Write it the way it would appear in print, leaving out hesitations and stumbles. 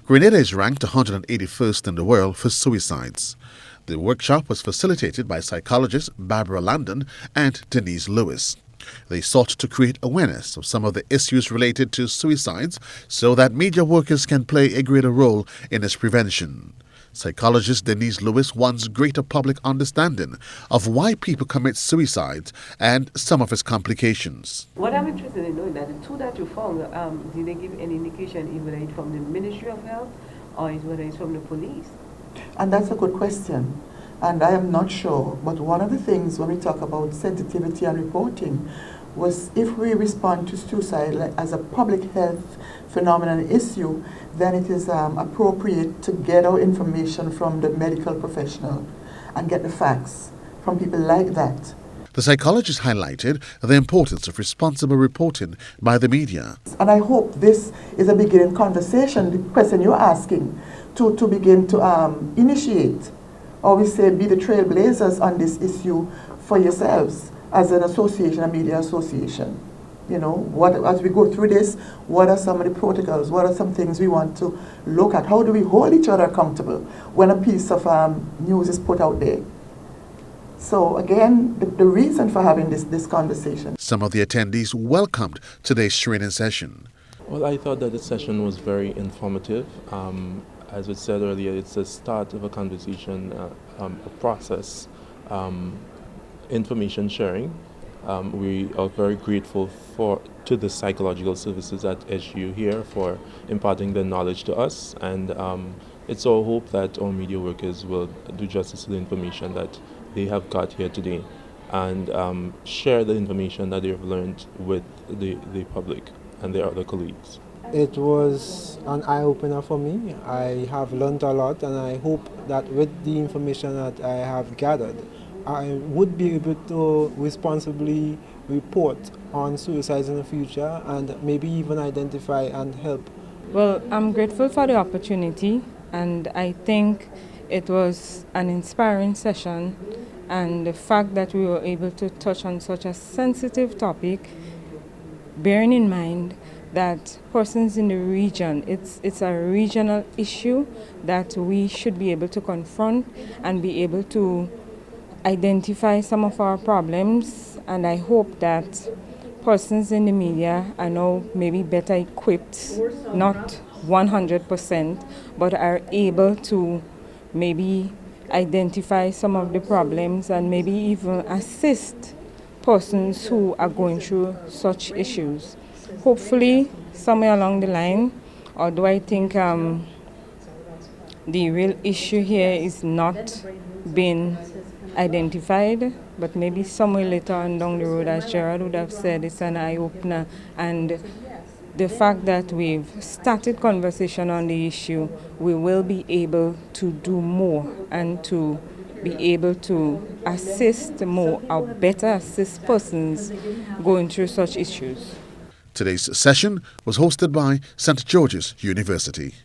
Grenada is ranked 181st in the world for suicides. The workshop was facilitated by psychologists Barbara Landon and Denise Lewis. They sought to create awareness of some of the issues related to suicides so that media workers can play a greater role in its prevention. Psychologist Denise Lewis wants greater public understanding of why people commit suicide and some of its complications. What I'm interested in knowing that the two that you found, did they give any indication whether it's from the Ministry of Health or whether it's from the police? And that's a good question. And I am not sure, but one of the things when we talk about sensitivity and reporting was if we respond to suicide as a public health phenomenon issue, then it is appropriate to get our information from the medical professional and get the facts from people like that. The psychologist highlighted the importance of responsible reporting by the media. And I hope this is a beginning conversation, the question you're asking, to begin to initiate, or we say be the trailblazers on this issue for yourselves as an association, a media association. You know, as we go through this, what are some of the protocols? What are some things we want to look at? How do we hold each other accountable when a piece of news is put out there? So again, the reason for having this conversation. Some of the attendees welcomed today's training session. Well, I thought that the session was very informative. As we said earlier, it's the start of a conversation, a process, information sharing. We are very grateful to the psychological services at SGU here for imparting their knowledge to us, and it's our hope that our media workers will do justice to the information that they have got here today and share the information that they have learned with the public and their other colleagues. It was an eye-opener for me. I have learned a lot, and I hope that with the information that I have gathered, I would be able to responsibly report on suicides in the future and maybe even identify and help. Well, I'm grateful for the opportunity, and I think it was an inspiring session, and the fact that we were able to touch on such a sensitive topic, bearing in mind that persons in the region, it's a regional issue that we should be able to confront and be able to identify some of our problems, and I hope that persons in the media are now maybe better equipped, not 100%, but are able to maybe identify some of the problems and maybe even assist persons who are going through such issues. Hopefully, somewhere along the line, although I think the real issue here is not being identified, but maybe somewhere later on down the road, as Gerard would have said, it's an eye-opener. And the fact that we've started conversation on the issue, we will be able to do more and to be able to assist more or better assist persons going through such issues. Today's session was hosted by St. George's University.